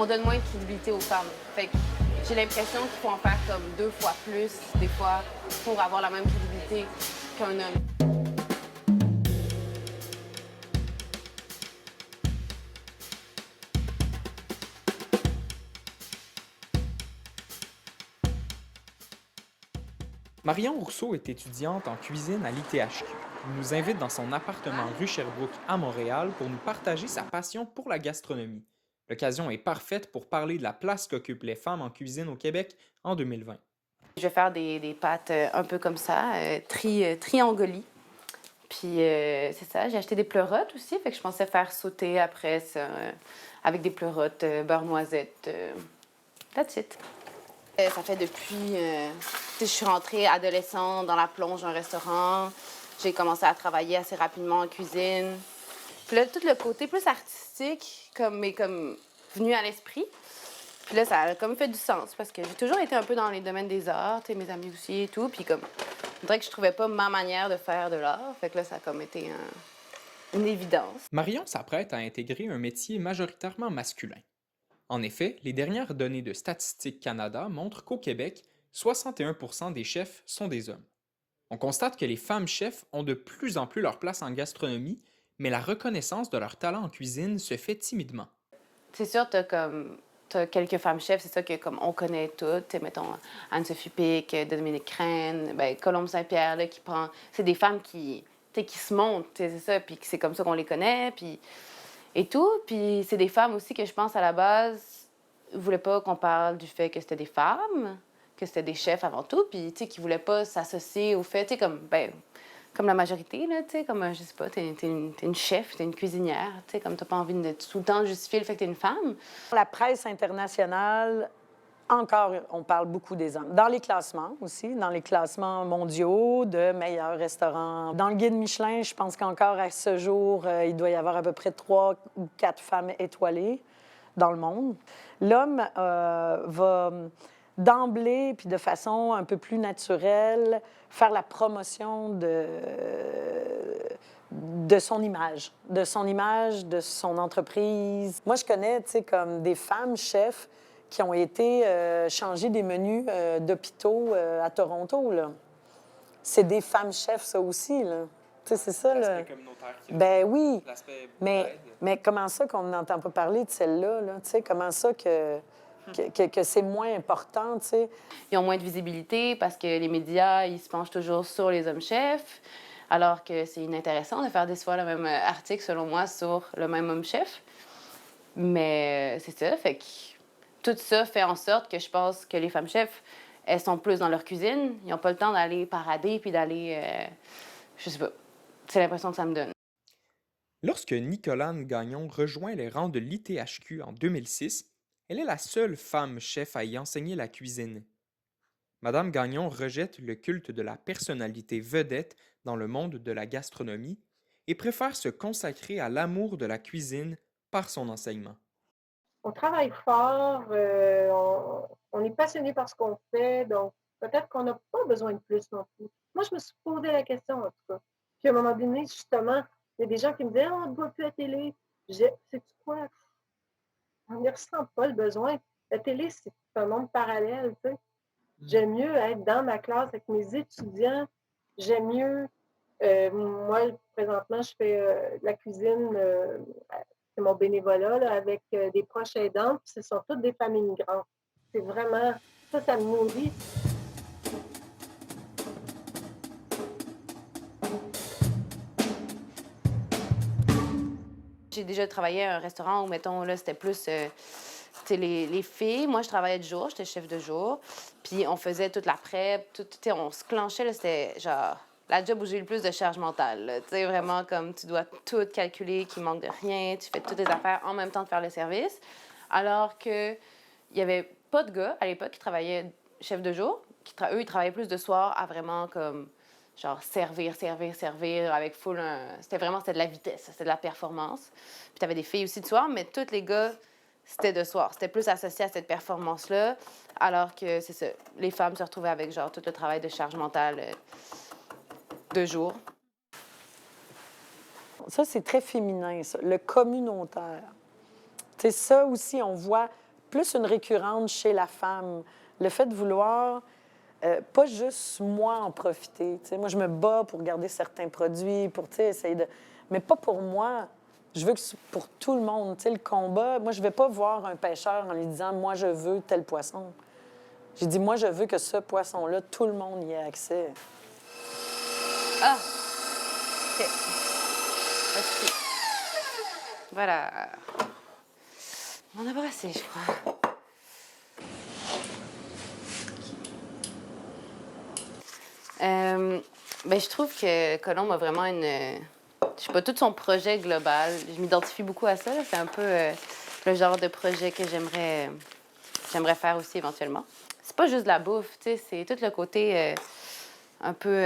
on donne moins de crédibilité aux femmes. Fait que j'ai l'impression qu'il faut en faire comme 2 fois plus, des fois, pour avoir la même crédibilité qu'un homme. Marion Rousseau est étudiante en cuisine à l'ITHQ. Elle nous invite dans son appartement rue Sherbrooke à Montréal pour nous partager sa passion pour la gastronomie. L'occasion est parfaite pour parler de la place qu'occupent les femmes en cuisine au Québec en 2020. Je vais faire des pâtes un peu comme ça, triangolis. Puis c'est ça, j'ai acheté des pleurotes aussi, fait que je pensais faire sauter après ça avec des pleurotes, beurre noisette. That's it. Ça fait depuis je suis rentrée adolescente dans la plonge d'un restaurant. J'ai commencé à travailler assez rapidement en cuisine. Puis là, tout le côté plus artistique m'est comme venu à l'esprit. Puis là, ça a comme fait du sens parce que j'ai toujours été un peu dans les domaines des arts, mes amis aussi et tout. Puis comme, on dirait que je trouvais pas ma manière de faire de l'art. Fait que là, ça a comme été une évidence. Marion s'apprête à intégrer un métier majoritairement masculin. En effet, les dernières données de Statistique Canada montrent qu'au Québec, 61% des chefs sont des hommes. On constate que les femmes chefs ont de plus en plus leur place en gastronomie, mais la reconnaissance de leur talent en cuisine se fait timidement. C'est sûr, t'as quelques femmes chefs, c'est ça que comme on connaît toutes, mettons Anne-Sophie Pic, Dominique Crène, ben, Colombe Saint-Pierre là, qui prend. C'est des femmes qui se montent, c'est ça, puis c'est comme ça qu'on les connaît, puis et tout. Puis c'est des femmes aussi que je pense à la base voulaient pas qu'on parle du fait que c'était des femmes, que c'était des chefs avant tout, puis qui voulaient pas s'associer au fait, comme la majorité, là, comme, je sais pas, t'es une chef, t'es une cuisinière, comme t'as pas envie de tout le temps justifier le fait que t'es une femme. La presse internationale, encore, on parle beaucoup des hommes. Dans les classements aussi, dans les classements mondiaux de meilleurs restaurants. Dans le guide Michelin, je pense qu'encore à ce jour, il doit y avoir à peu près 3 ou 4 femmes étoilées dans le monde. L'homme va d'emblée, puis de façon un peu plus naturelle, faire la promotion de son image, de son entreprise. Moi, je connais, comme des femmes chefs qui ont été changer des menus d'hôpitaux à Toronto, là. C'est des femmes chefs, ça aussi, là. C'est ça, là. L'aspect communautaire qui Ben oui, l'aspect mais comment ça qu'on n'entend pas parler de celle-là, là? Comment ça que c'est moins important, tu sais? Ils ont moins de visibilité parce que les médias, ils se penchent toujours sur les hommes chefs, alors que c'est inintéressant de faire 10 fois le même article, selon moi, sur le même homme chef. Mais c'est ça, fait que tout ça fait en sorte que je pense que les femmes chefs, elles sont plus dans leur cuisine. Ils n'ont pas le temps d'aller parader puis d'aller... je sais pas. C'est l'impression que ça me donne. Lorsque Nicolane Gagnon rejoint les rangs de l'ITHQ en 2006, elle est la seule femme chef à y enseigner la cuisine. Madame Gagnon rejette le culte de la personnalité vedette dans le monde de la gastronomie et préfère se consacrer à l'amour de la cuisine par son enseignement. On travaille fort, on est passionné par ce qu'on fait, donc peut-être qu'on n'a pas besoin de plus non plus. Moi, je me suis posé la question, en tout cas. Puis à un moment donné, justement, il y a des gens qui me disaient: «Ah, on ne te voit plus à la télé.» Je disais: «Sais-tu quoi? On ne ressent pas le besoin. La télé, c'est un monde parallèle, tu sais. J'aime mieux être dans ma classe avec mes étudiants. J'aime mieux, moi, présentement, je fais de la cuisine, c'est mon bénévolat là, avec des proches aidants. Puis ce sont toutes des familles migrantes. C'est vraiment, ça me nourrit. J'ai déjà travaillé à un restaurant où, mettons, là, c'était plus les filles. Moi, je travaillais de jour, j'étais chef de jour. Puis on faisait toute la prep, on se clenchait, là, c'était genre la job où j'ai eu le plus de charge mentale. Tu sais, vraiment, comme tu dois tout calculer, qu'il manque de rien, tu fais toutes tes affaires en même temps de faire le service. Alors que il y avait pas de gars à l'époque qui travaillaient chef de jour. Eux, ils travaillaient plus de soir à vraiment comme genre servir avec full. C'était de la vitesse, c'était de la performance. Puis t'avais des filles aussi de soir, mais tous les gars, c'était de soir. C'était plus associé à cette performance-là, alors que c'est ça. Les femmes se retrouvaient avec genre tout le travail de charge mentale de jour. Ça, c'est très féminin, ça, le communautaire. Tu sais, ça aussi, on voit plus une récurrente chez la femme. Le fait de vouloir, pas juste moi en profiter. Tu sais, moi, je me bats pour garder certains produits, pour tu sais, essayer de... Mais pas pour moi. Je veux que c'est pour tout le monde. Tu sais, le combat, moi, je vais pas voir un pêcheur en lui disant « Moi, je veux tel poisson ». J'ai dit « Moi, je veux que ce poisson-là, tout le monde y ait accès ». Ah! OK. Merci. Voilà. On en a pas assez, je crois. Ben, je trouve que Colombe a vraiment une... je sais pas, tout son projet global. Je m'identifie beaucoup à ça, là. C'est un peu le genre de projet que j'aimerais faire aussi éventuellement. C'est pas juste de la bouffe, tu sais, c'est tout le côté un peu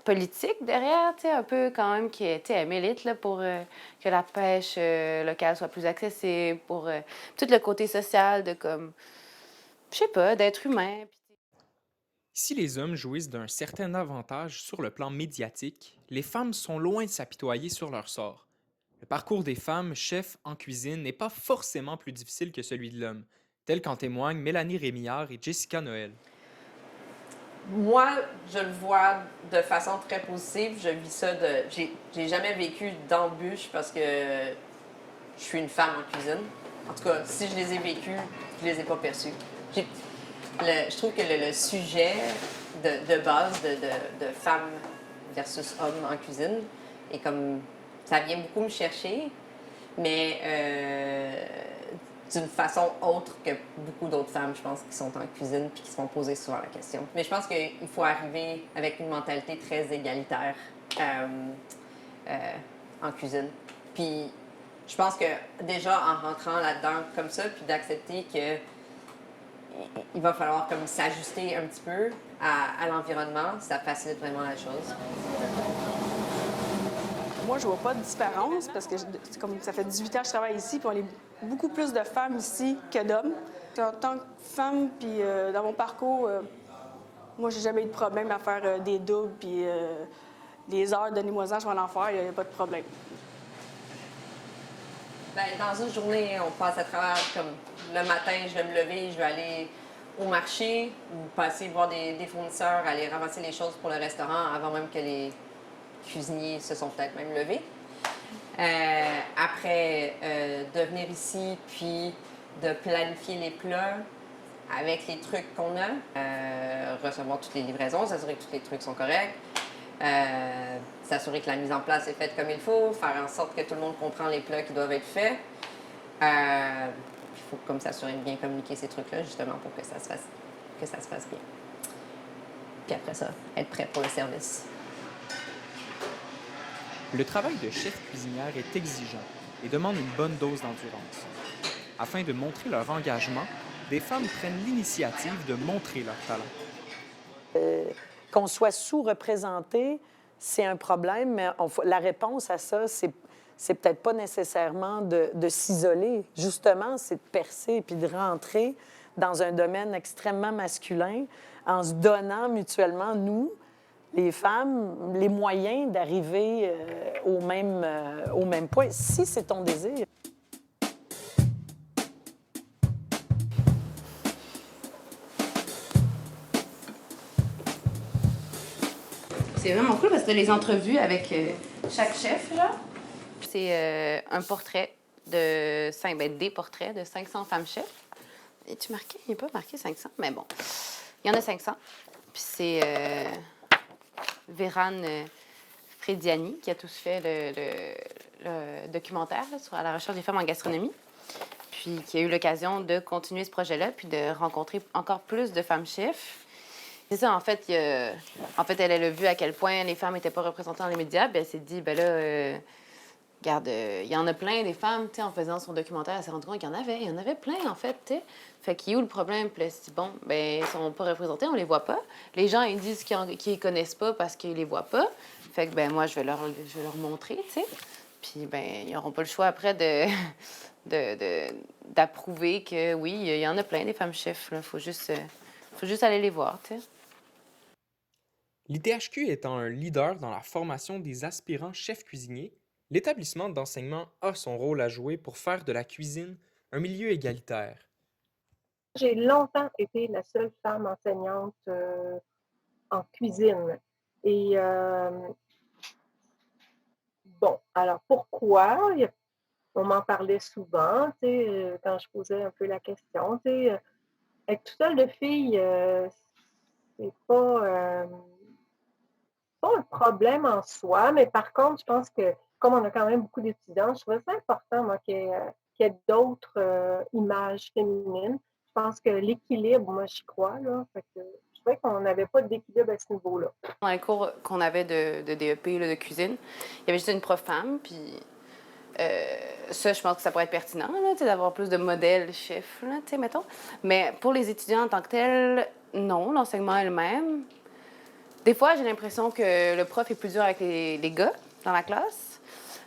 politique derrière, tu sais, un peu quand même qui est, tu sais, mérite là, pour que la pêche locale soit plus accessible, pour tout le côté social de comme, je sais pas, d'être humain. Si les hommes jouissent d'un certain avantage sur le plan médiatique, les femmes sont loin de s'apitoyer sur leur sort. Le parcours des femmes chefs en cuisine n'est pas forcément plus difficile que celui de l'homme, tel qu'en témoignent Mélanie Rémillard et Jessica Noël. Moi, je le vois de façon très positive. Je vis ça de... J'ai jamais vécu d'embûches parce que je suis une femme en cuisine. En tout cas, si je les ai vécues, je les ai pas perçues. Je trouve que le sujet de base de femmes versus hommes en cuisine est comme... Ça vient beaucoup me chercher, mais d'une façon autre que beaucoup d'autres femmes, je pense, qui sont en cuisine puis qui se font poser souvent la question. Mais je pense qu'il faut arriver avec une mentalité très égalitaire en cuisine. Puis je pense que déjà en rentrant là-dedans comme ça, puis d'accepter que il va falloir comme s'ajuster un petit peu à l'environnement, ça facilite vraiment la chose. Moi, je vois pas de différence parce que comme ça fait 18 ans que je travaille ici, puis on est beaucoup plus de femmes ici que d'hommes. En tant que femme, puis dans mon parcours, moi, j'ai jamais eu de problème à faire des doubles, puis les heures de limoisage, je vais en faire, il n'y a pas de problème. Bien, dans une journée, on passe à travers, comme le matin, je vais me lever, je vais aller au marché ou passer voir des fournisseurs, aller ramasser les choses pour le restaurant avant même que les cuisiniers se sont peut-être même levés. Après, de venir ici, puis de planifier les plats avec les trucs qu'on a, recevoir toutes les livraisons, s'assurer que tous les trucs sont corrects, s'assurer que la mise en place est faite comme il faut, faire en sorte que tout le monde comprend les plats qui doivent être faits. Il faut comme s'assurer de bien communiquer ces trucs-là, justement, pour que ça se fasse bien. Puis après ça, être prêt pour le service. Le travail de chef cuisinière est exigeant et demande une bonne dose d'endurance. Afin de montrer leur engagement, des femmes prennent l'initiative de montrer leur talent. Qu'on soit sous-représenté, c'est un problème, mais la réponse à ça, c'est peut-être pas nécessairement de s'isoler. Justement, c'est de percer puis de rentrer dans un domaine extrêmement masculin en se donnant mutuellement, nous, les femmes, les moyens d'arriver au même point, si c'est ton désir. C'est vraiment cool parce que tu as les entrevues avec chaque chef, là. C'est un portrait de des portraits de 500 femmes chefs. Es-tu marqué? Il n'est pas marqué 500, mais bon. Il y en a 500. Puis c'est Vérane Frediani qui a tous fait le documentaire là, sur la recherche des femmes en gastronomie. Puis qui a eu l'occasion de continuer ce projet-là puis de rencontrer encore plus de femmes chefs. C'est ça, en fait, elle a vu à quel point les femmes n'étaient pas représentées dans les médias. Puis elle s'est dit, ben là, regarde, il y en a plein, des femmes, tu sais, en faisant son documentaire, elle s'est rendue compte qu'il y en avait plein, en fait, tu sais. Fait qu'il y a où le problème? Puis là, elle s'est dit, bon, ben, ils sont pas représentés, on les voit pas. Les gens, ils disent qu'ils les connaissent pas parce qu'ils les voient pas. Fait que, ben, moi, je vais leur montrer, tu sais. Puis, ben, ils n'auront pas le choix après d'approuver que, oui, il y en a plein, des femmes chefs, là. Faut juste aller les voir, tu sais. L'ITHQ étant un leader dans la formation des aspirants chefs cuisiniers, l'établissement d'enseignement a son rôle à jouer pour faire de la cuisine un milieu égalitaire. J'ai longtemps été la seule femme enseignante en cuisine. Et bon, alors pourquoi? On m'en parlait souvent, tu sais, quand je posais un peu la question, tu sais, être toute seule de fille, c'est pas un problème en soi, mais par contre, je pense que comme on a quand même beaucoup d'étudiants, je trouvais ça important, moi, qu'il y ait d'autres images féminines. Je pense que l'équilibre, moi, j'y crois, là. Fait que je trouvais qu'on n'avait pas d'équilibre à ce niveau-là. Dans les cours qu'on avait de DEP, là, de cuisine, il y avait juste une prof femme, puis ça, je pense que ça pourrait être pertinent, là, tu sais, d'avoir plus de modèles chefs, là, tu sais, mettons. Mais pour les étudiants en tant que tels, non, l'enseignement est le même. Des fois, j'ai l'impression que le prof est plus dur avec les gars dans la classe.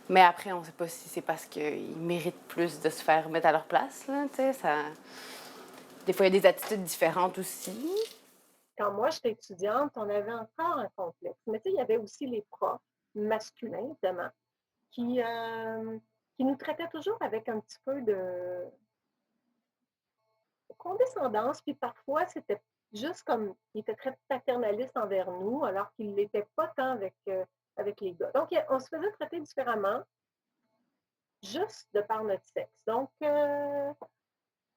Mais après, on ne sait pas si c'est parce qu'ils méritent plus de se faire mettre à leur place, là, tu sais, ça... Des fois, il y a des attitudes différentes aussi. Quand moi, j'étais étudiante, on avait encore un complexe. Mais tu sais, il y avait aussi les profs masculins, évidemment, qui, euh, qui nous traitaient toujours avec un petit peu de condescendance, puis parfois, c'était juste comme, il était très paternaliste envers nous, alors qu'il ne l'était pas tant avec les gars. Donc, on se faisait traiter différemment, juste de par notre sexe. Donc,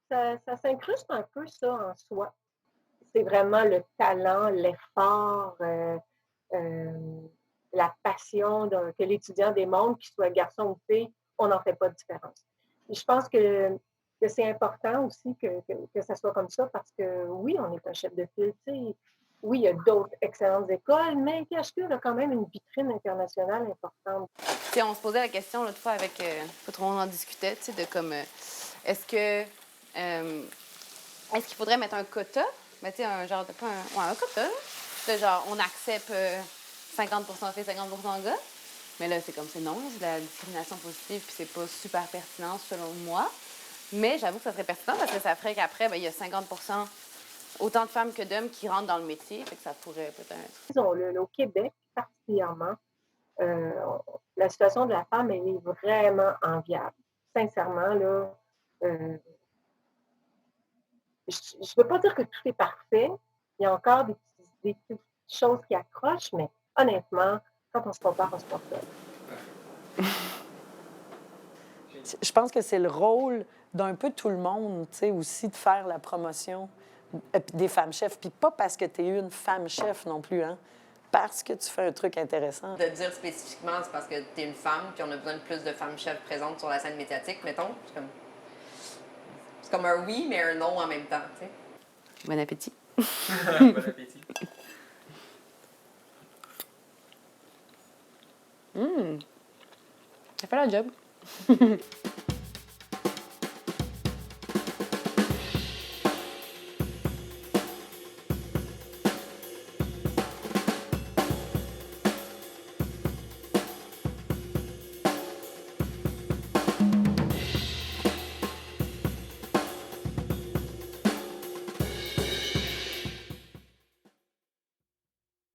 ça s'incruste un peu, ça, en soi. C'est vraiment le talent, l'effort, euh, la passion que l'étudiant démontre, qu'il soit garçon ou fille, on n'en fait pas de différence. Et je pense que c'est important aussi que ça soit comme ça parce que oui, on est un chef de file. Oui, il y a d'autres excellentes écoles, mais PHQ a quand même une vitrine internationale importante. Puis on se posait la question l'autre fois avec, pas trop on en discutait, tu sais, de comme, est-ce que, est-ce qu'il faudrait mettre un quota, mais tu sais, un genre de, pas un quota, de genre, on accepte 50% filles, 50% gars, mais là, c'est comme, c'est non, c'est de la discrimination positive, puis c'est pas super pertinent selon moi, mais j'avoue que ça serait pertinent parce que ça ferait qu'après, ben, il y a 50% autant de femmes que d'hommes qui rentrent dans le métier, fait que ça pourrait peut-être... Disons-le, au Québec particulièrement, euh, la situation de la femme, elle est vraiment enviable. Sincèrement, là, euh, je ne veux pas dire que tout est parfait. Il y a encore des petites choses qui accrochent, mais honnêtement, quand on se compare, on se compare. Je pense que c'est le rôle d'un peu tout le monde, tu sais, aussi de faire la promotion des femmes chefs. Puis pas parce que tu es une femme chef non plus, hein, parce que tu fais un truc intéressant. De dire spécifiquement, c'est parce que t'es une femme, puis on a besoin de plus de femmes chefs présentes sur la scène médiatique, mettons. C'est comme un oui, mais un non en même temps, tu sais. Bon appétit. Bon appétit. Ça fait la job.